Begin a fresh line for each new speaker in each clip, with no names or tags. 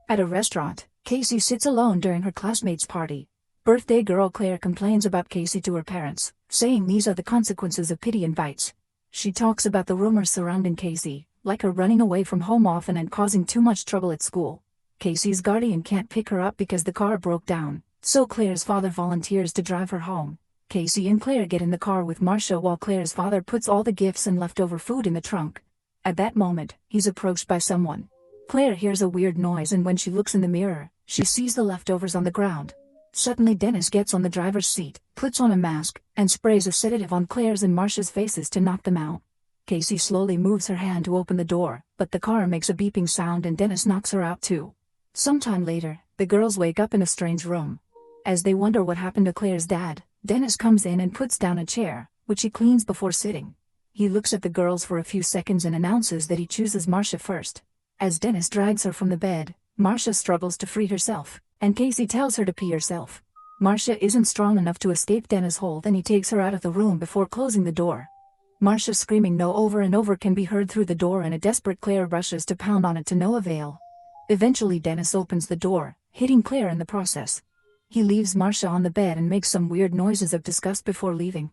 At a restaurant, Casey sits alone during her classmate's party. Birthday girl Claire complains about Casey to her parents, saying these are the consequences of pity and bites. She talks about the rumors surrounding Casey, like her running away from home often and causing too much trouble at school. Casey's guardian can't pick her up because the car broke down, so Claire's father volunteers to drive her home. Casey and Claire get in the car with Marcia while Claire's father puts all the gifts and leftover food in the trunk. At that moment, he's approached by someone. Claire hears a weird noise, and when she looks in the mirror, she sees the leftovers on the ground. Suddenly Dennis gets on the driver's seat, puts on a mask, and sprays a sedative on Claire's and Marcia's faces to knock them out. Casey slowly moves her hand to open the door, but the car makes a beeping sound and Dennis knocks her out too. Sometime later, the girls wake up in a strange room. As they wonder what happened to Claire's dad, Dennis comes in and puts down a chair, which he cleans before sitting. He looks at the girls for a few seconds and announces that he chooses Marcia first. As Dennis drags her from the bed, Marcia struggles to free herself, and Casey tells her to pee herself. Marcia isn't strong enough to escape Dennis' hold and he takes her out of the room before closing the door. Marcia screaming no over and over can be heard through the door, and a desperate Claire rushes to pound on it to no avail. Eventually Dennis opens the door, hitting Claire in the process. He leaves Marcia on the bed and makes some weird noises of disgust before leaving.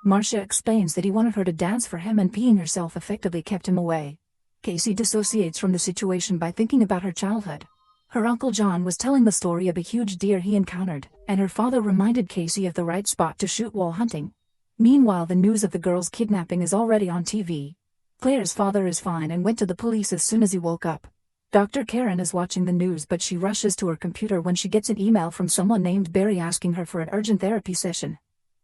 Marcia explains that he wanted her to dance for him and peeing herself effectively kept him away. Casey dissociates from the situation by thinking about her childhood. Her Uncle John was telling the story of a huge deer he encountered, and her father reminded Casey of the right spot to shoot while hunting. Meanwhile, the news of the girl's kidnapping is already on TV. Claire's father is fine and went to the police as soon as he woke up. Dr. Karen is watching the news, but she rushes to her computer when she gets an email from someone named Barry asking her for an urgent therapy session.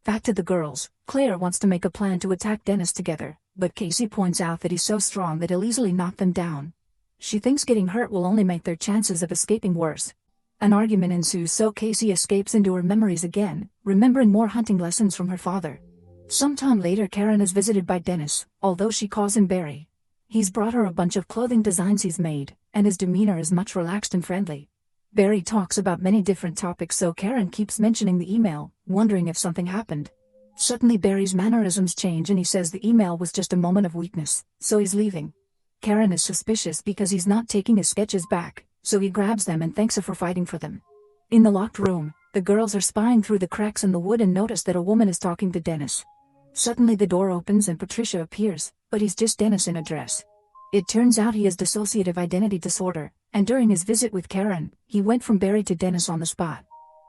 Back to the girls, Claire wants to make a plan to attack Dennis together, but Casey points out that he's so strong that he'll easily knock them down. She thinks getting hurt will only make their chances of escaping worse. An argument ensues, so Casey escapes into her memories again, remembering more hunting lessons from her father. Sometime later, Karen is visited by Dennis, although she calls him Barry. He's brought her a bunch of clothing designs he's made, and his demeanor is much relaxed and friendly. Barry talks about many different topics, so Karen keeps mentioning the email, wondering if something happened. Suddenly Barry's mannerisms change and he says the email was just a moment of weakness, so he's leaving. Karen is suspicious because he's not taking his sketches back, so he grabs them and thanks her for fighting for them. In the locked room, the girls are spying through the cracks in the wood and notice that a woman is talking to Dennis. Suddenly the door opens and Patricia appears, but he's just Dennis in a dress. It turns out he has dissociative identity disorder, and during his visit with Karen, he went from Barry to Dennis on the spot.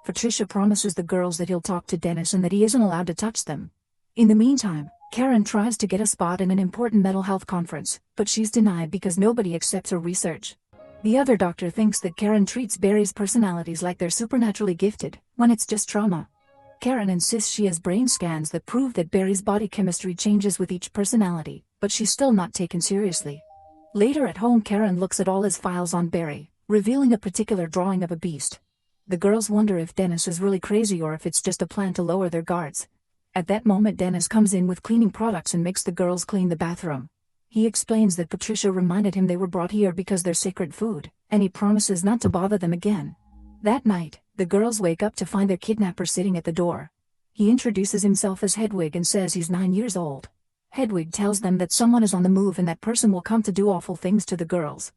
Patricia promises the girls that he'll talk to Dennis and that he isn't allowed to touch them. In the meantime, Karen tries to get a spot in an important mental health conference, but she's denied because nobody accepts her research. The other doctor thinks that Karen treats Barry's personalities like they're supernaturally gifted, when it's just trauma. Karen insists she has brain scans that prove that Barry's body chemistry changes with each personality, but she's still not taken seriously. Later at home, Karen looks at all his files on Barry, revealing a particular drawing of a beast. The girls wonder if Dennis is really crazy or if it's just a plan to lower their guards. At that moment, Dennis comes in with cleaning products and makes the girls clean the bathroom. He explains that Patricia reminded him they were brought here because they're sacred food, and he promises not to bother them again. That night, the girls wake up to find their kidnapper sitting at the door. He introduces himself as Hedwig and says he's 9 years old. Hedwig tells them that someone is on the move and that person will come to do awful things to the girls.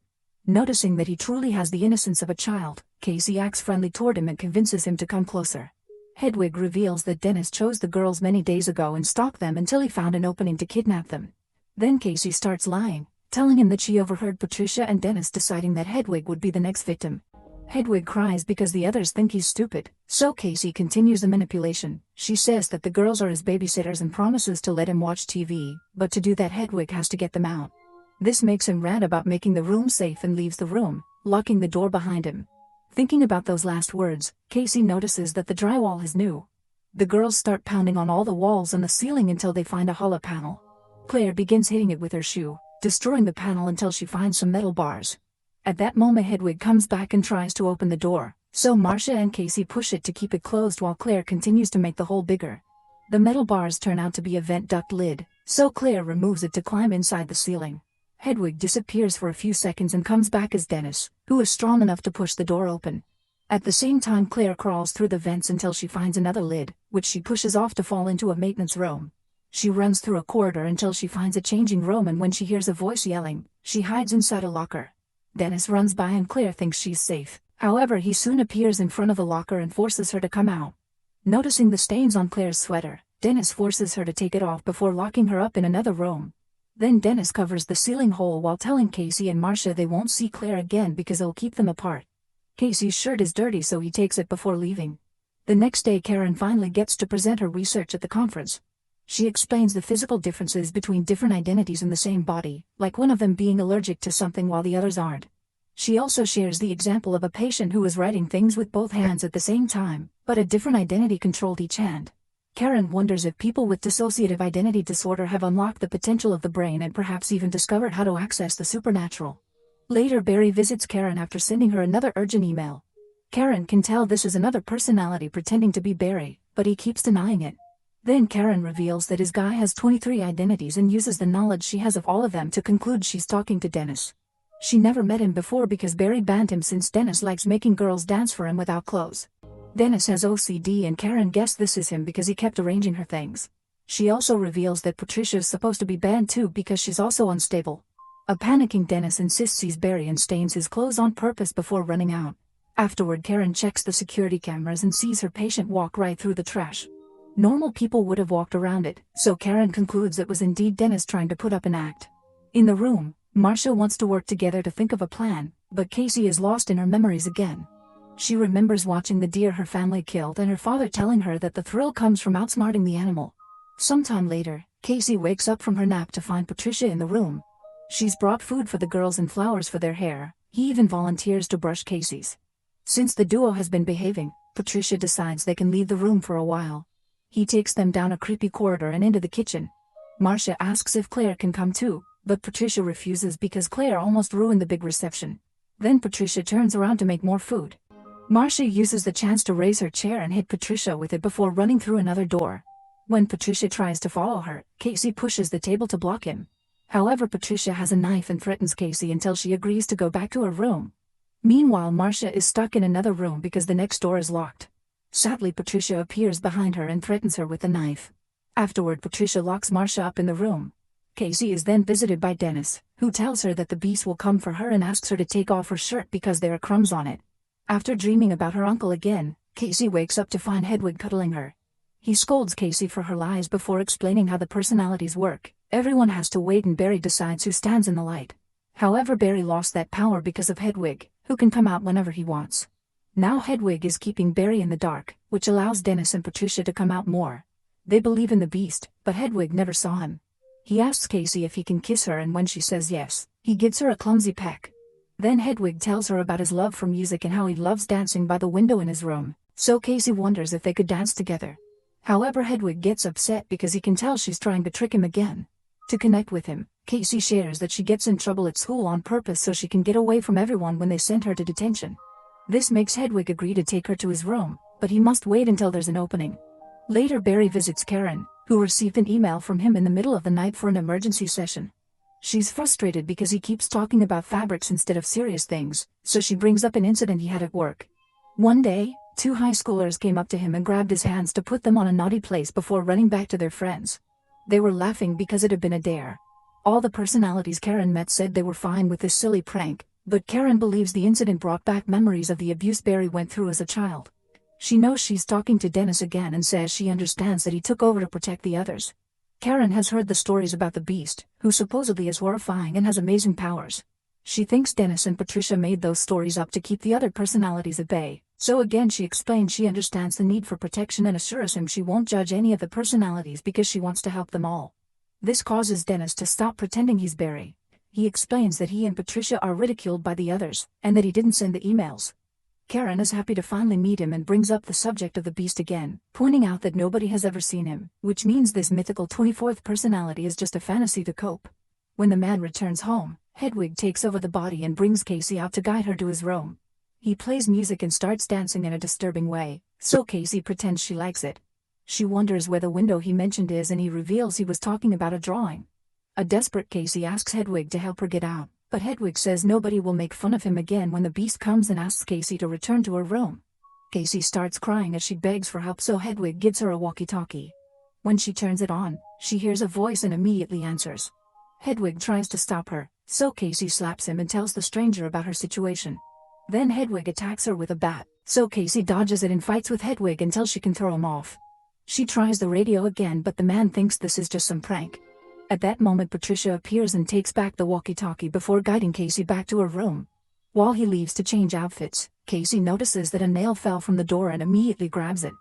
Noticing that he truly has the innocence of a child, Casey acts friendly toward him and convinces him to come closer. Hedwig reveals that Dennis chose the girls many days ago and stalked them until he found an opening to kidnap them. Then Casey starts lying, telling him that she overheard Patricia and Dennis deciding that Hedwig would be the next victim. Hedwig cries because the others think he's stupid, so Casey continues the manipulation. She says that the girls are his babysitters and promises to let him watch TV, but to do that Hedwig has to get them out. This makes him rant about making the room safe and leaves the room, locking the door behind him. Thinking about those last words, Casey notices that the drywall is new. The girls start pounding on all the walls and the ceiling until they find a hollow panel. Claire begins hitting it with her shoe, destroying the panel until she finds some metal bars. At that moment, Hedwig comes back and tries to open the door, so Marcia and Casey push it to keep it closed while Claire continues to make the hole bigger. The metal bars turn out to be a vent duct lid, so Claire removes it to climb inside the ceiling. Hedwig disappears for a few seconds and comes back as Dennis, who is strong enough to push the door open. At the same time, Claire crawls through the vents until she finds another lid, which she pushes off to fall into a maintenance room. She runs through a corridor until she finds a changing room, and when she hears a voice yelling, she hides inside a locker. Dennis runs by and Claire thinks she's safe. However, he soon appears in front of the locker and forces her to come out. Noticing the stains on Claire's sweater, Dennis forces her to take it off before locking her up in another room. Then Dennis covers the ceiling hole while telling Casey and Marcia they won't see Claire again because it'll keep them apart. Casey's shirt is dirty, so he takes it before leaving. The next day, Karen finally gets to present her research at the conference. She explains the physical differences between different identities in the same body, like one of them being allergic to something while the others aren't. She also shares the example of a patient who was writing things with both hands at the same time, but a different identity controlled each hand. Karen wonders if people with dissociative identity disorder have unlocked the potential of the brain and perhaps even discovered how to access the supernatural. Later, Barry visits Karen after sending her another urgent email. Karen can tell this is another personality pretending to be Barry, but he keeps denying it. Then Karen reveals that his guy has 23 identities and uses the knowledge she has of all of them to conclude she's talking to Dennis. She never met him before because Barry banned him since Dennis likes making girls dance for him without clothes. Dennis has OCD and Karen guessed this is him because he kept arranging her things. She also reveals that Patricia's supposed to be banned too because she's also unstable. A panicking Dennis insists he's Barry and stains his clothes on purpose before running out. Afterward, Karen checks the security cameras and sees her patient walk right through the trash. Normal people would have walked around it, so Karen concludes it was indeed Dennis trying to put up an act. In the room, Marcia wants to work together to think of a plan, but Casey is lost in her memories again. She remembers watching the deer her family killed and her father telling her that the thrill comes from outsmarting the animal. Sometime later, Casey wakes up from her nap to find Patricia in the room. She's brought food for the girls and flowers for their hair. He even volunteers to brush Casey's. Since the duo has been behaving, Patricia decides they can leave the room for a while. He takes them down a creepy corridor and into the kitchen. Marcia asks if Claire can come too, but Patricia refuses because Claire almost ruined the big reception. Then Patricia turns around to make more food. Marcia uses the chance to raise her chair and hit Patricia with it before running through another door. When Patricia tries to follow her, Casey pushes the table to block him. However, Patricia has a knife and threatens Casey until she agrees to go back to her room. Meanwhile, Marcia is stuck in another room because the next door is locked. Sadly, Patricia appears behind her and threatens her with a knife. Afterward, Patricia locks Marcia up in the room. Casey is then visited by Dennis, who tells her that the beast will come for her and asks her to take off her shirt because there are crumbs on it. After dreaming about her uncle again, Casey wakes up to find Hedwig cuddling her. He scolds Casey for her lies before explaining how the personalities work. Everyone has to wait and Barry decides who stands in the light. However, Barry lost that power because of Hedwig, who can come out whenever he wants. Now Hedwig is keeping Barry in the dark, which allows Dennis and Patricia to come out more. They believe in the beast, but Hedwig never saw him. He asks Casey if he can kiss her, and when she says yes, he gives her a clumsy peck. Then Hedwig tells her about his love for music and how he loves dancing by the window in his room, so Casey wonders if they could dance together. However, Hedwig gets upset because he can tell she's trying to trick him again. To connect with him, Casey shares that she gets in trouble at school on purpose so she can get away from everyone when they send her to detention. This makes Hedwig agree to take her to his room, but he must wait until there's an opening. Later, Barry visits Karen, who received an email from him in the middle of the night for an emergency session. She's frustrated because he keeps talking about fabrics instead of serious things, so she brings up an incident he had at work. One day, 2 high schoolers came up to him and grabbed his hands to put them on a naughty place before running back to their friends. They were laughing because it had been a dare. All the personalities Karen met said they were fine with this silly prank, but Karen believes the incident brought back memories of the abuse Barry went through as a child. She knows she's talking to Dennis again and says she understands that he took over to protect the others. Karen has heard the stories about the beast, who supposedly is horrifying and has amazing powers. She thinks Dennis and Patricia made those stories up to keep the other personalities at bay, so again she explains she understands the need for protection and assures him she won't judge any of the personalities because she wants to help them all. This causes Dennis to stop pretending he's Barry. He explains that he and Patricia are ridiculed by the others, and that he didn't send the emails. Karen is happy to finally meet him and brings up the subject of the beast again, pointing out that nobody has ever seen him, which means this mythical 24th personality is just a fantasy to cope. When the man returns home, Hedwig takes over the body and brings Casey out to guide her to his room. He plays music and starts dancing in a disturbing way, so Casey pretends she likes it. She wonders where the window he mentioned is and he reveals he was talking about a drawing. A desperate Casey asks Hedwig to help her get out, but Hedwig says nobody will make fun of him again when the beast comes and asks Casey to return to her room. Casey starts crying as she begs for help, so Hedwig gives her a walkie-talkie. When she turns it on, she hears a voice and immediately answers. Hedwig tries to stop her, so Casey slaps him and tells the stranger about her situation. Then Hedwig attacks her with a bat, so Casey dodges it and fights with Hedwig until she can throw him off. She tries the radio again, but the man thinks this is just some prank. At that moment Patricia appears and takes back the walkie-talkie before guiding Casey back to her room. While he leaves to change outfits, Casey notices that a nail fell from the door and immediately grabs it.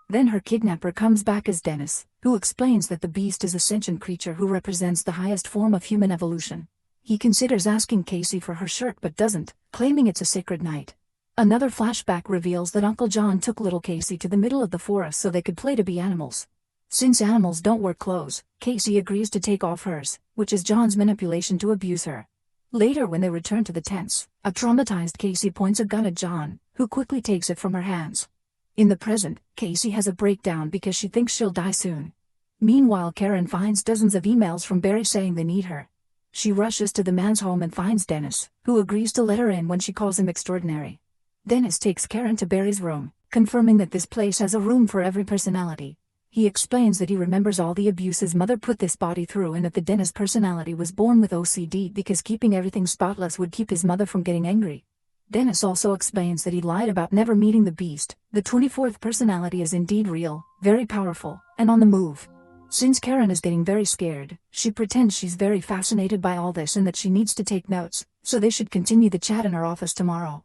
Then her kidnapper comes back as Dennis, who explains that the beast is a sentient creature who represents the highest form of human evolution. He considers asking Casey for her shirt but doesn't, claiming it's a sacred night. Another flashback reveals that Uncle John took little Casey to the middle of the forest so they could play to be animals. Since animals don't wear clothes, Casey agrees to take off hers, which is John's manipulation to abuse her. Later when they return to the tents, a traumatized Casey points a gun at John, who quickly takes it from her hands. In the present, Casey has a breakdown because she thinks she'll die soon. Meanwhile Karen finds dozens of emails from Barry saying they need her. She rushes to the man's home and finds Dennis, who agrees to let her in when she calls him extraordinary. Dennis takes Karen to Barry's room, confirming that this place has a room for every personality. He explains that he remembers all the abuse his mother put this body through and that the Dennis personality was born with OCD because keeping everything spotless would keep his mother from getting angry. Dennis also explains that he lied about never meeting the beast. The 24th personality is indeed real, very powerful, and on the move. Since Karen is getting very scared, she pretends she's very fascinated by all this and that she needs to take notes, so they should continue the chat in her office tomorrow.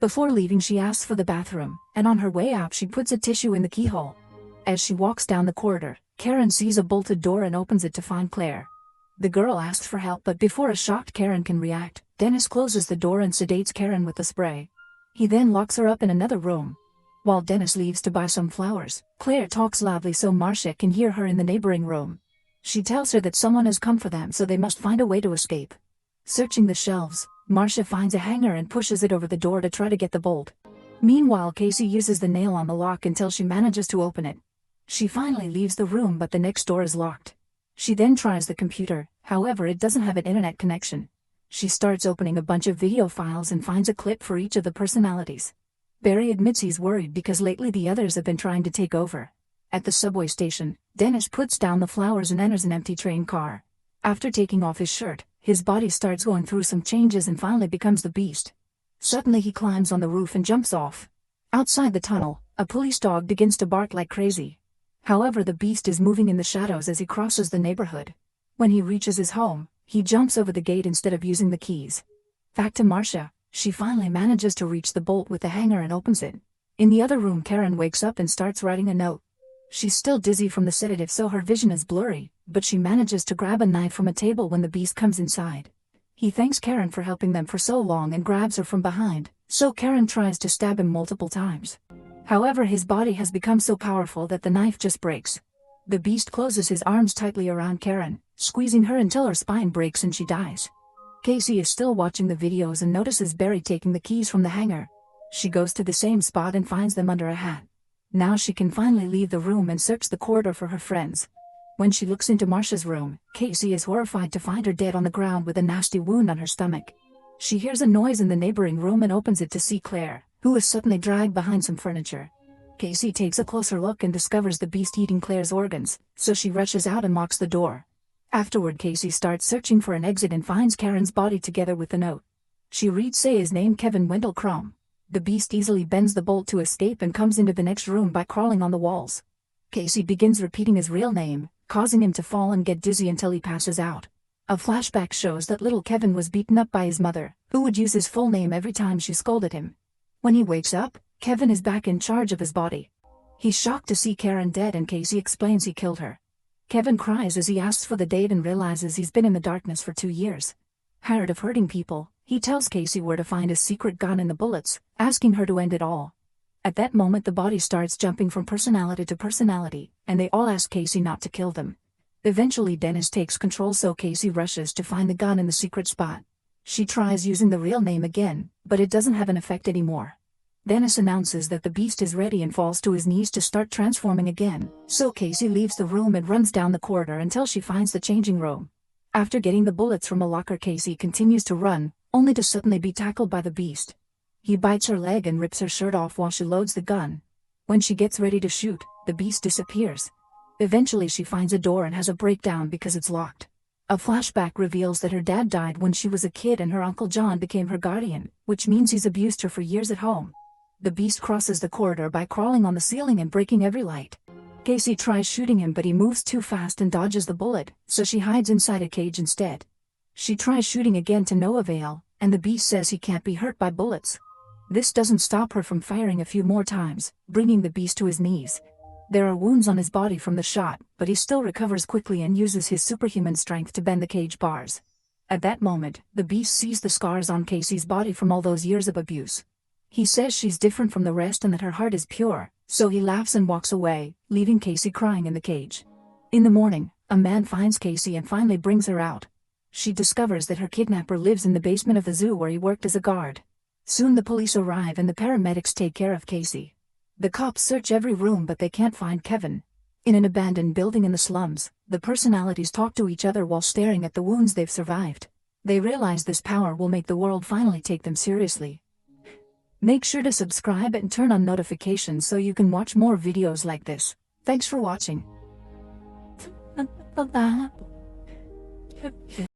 Before leaving she asks for the bathroom, and on her way out she puts a tissue in the keyhole. As she walks down the corridor, Karen sees a bolted door and opens it to find Claire. The girl asks for help, but before a shocked Karen can react, Dennis closes the door and sedates Karen with the spray. He then locks her up in another room. While Dennis leaves to buy some flowers, Claire talks loudly so Marcia can hear her in the neighboring room. She tells her that someone has come for them so they must find a way to escape. Searching the shelves, Marcia finds a hanger and pushes it over the door to try to get the bolt. Meanwhile Casey uses the nail on the lock until she manages to open it. She finally leaves the room but the next door is locked. She then tries the computer, however it doesn't have an internet connection. She starts opening a bunch of video files and finds a clip for each of the personalities. Barry admits he's worried because lately the others have been trying to take over. At the subway station, Dennis puts down the flowers and enters an empty train car. After taking off his shirt, his body starts going through some changes and finally becomes the beast. Suddenly he climbs on the roof and jumps off. Outside the tunnel, a police dog begins to bark like crazy. However, the beast is moving in the shadows as he crosses the neighborhood. When he reaches his home, he jumps over the gate instead of using the keys. Back to Marcia, she finally manages to reach the bolt with the hanger and opens it. In the other room Karen wakes up and starts writing a note. She's still dizzy from the sedative so her vision is blurry, but she manages to grab a knife from a table when the beast comes inside. He thanks Karen for helping them for so long and grabs her from behind, so Karen tries to stab him multiple times. However, his body has become so powerful that the knife just breaks. The beast closes his arms tightly around Karen, squeezing her until her spine breaks and she dies. Casey is still watching the videos and notices Barry taking the keys from the hanger. She goes to the same spot and finds them under a hat. Now she can finally leave the room and search the corridor for her friends. When she looks into Marcia's room, Casey is horrified to find her dead on the ground with a nasty wound on her stomach. She hears a noise in the neighboring room and opens it to see Claire, who is suddenly dragged behind some furniture. Casey takes a closer look and discovers the beast eating Claire's organs, so she rushes out and locks the door. Afterward Casey starts searching for an exit and finds Karen's body together with the note. She reads say his name Kevin Wendell Crumb. The beast easily bends the bolt to escape and comes into the next room by crawling on the walls. Casey begins repeating his real name, causing him to fall and get dizzy until he passes out. A flashback shows that little Kevin was beaten up by his mother, who would use his full name every time she scolded him. When he wakes up, Kevin is back in charge of his body. He's shocked to see Karen dead and Casey explains he killed her. Kevin cries as he asks for the date and realizes he's been in the darkness for 2 years. Tired of hurting people, he tells Casey where to find his secret gun and the bullets, asking her to end it all. At that moment the body starts jumping from personality to personality, and they all ask Casey not to kill them. Eventually Dennis takes control so Casey rushes to find the gun in the secret spot. She tries using the real name again, but it doesn't have an effect anymore. Dennis announces that the beast is ready and falls to his knees to start transforming again, so Casey leaves the room and runs down the corridor until she finds the changing room. After getting the bullets from a locker, Casey continues to run, only to suddenly be tackled by the beast. He bites her leg and rips her shirt off while she loads the gun. When she gets ready to shoot, the beast disappears. Eventually she finds a door and has a breakdown because it's locked. A flashback reveals that her dad died when she was a kid and her Uncle John became her guardian, which means he's abused her for years at home. The beast crosses the corridor by crawling on the ceiling and breaking every light. Casey tries shooting him but he moves too fast and dodges the bullet, so she hides inside a cage instead. She tries shooting again to no avail, and the beast says he can't be hurt by bullets. This doesn't stop her from firing a few more times, bringing the beast to his knees. There are wounds on his body from the shot, but he still recovers quickly and uses his superhuman strength to bend the cage bars. At that moment, the beast sees the scars on Casey's body from all those years of abuse. He says she's different from the rest and that her heart is pure, so he laughs and walks away, leaving Casey crying in the cage. In the morning, a man finds Casey and finally brings her out. She discovers that her kidnapper lives in the basement of the zoo where he worked as a guard. Soon the police arrive and the paramedics take care of Casey. The cops search every room but they can't find Kevin. In an abandoned building in the slums, the personalities talk to each other while staring at the wounds they've survived. They realize this power will make the world finally take them seriously. Make sure to subscribe and turn on notifications so you can watch more videos like this. Thanks for watching.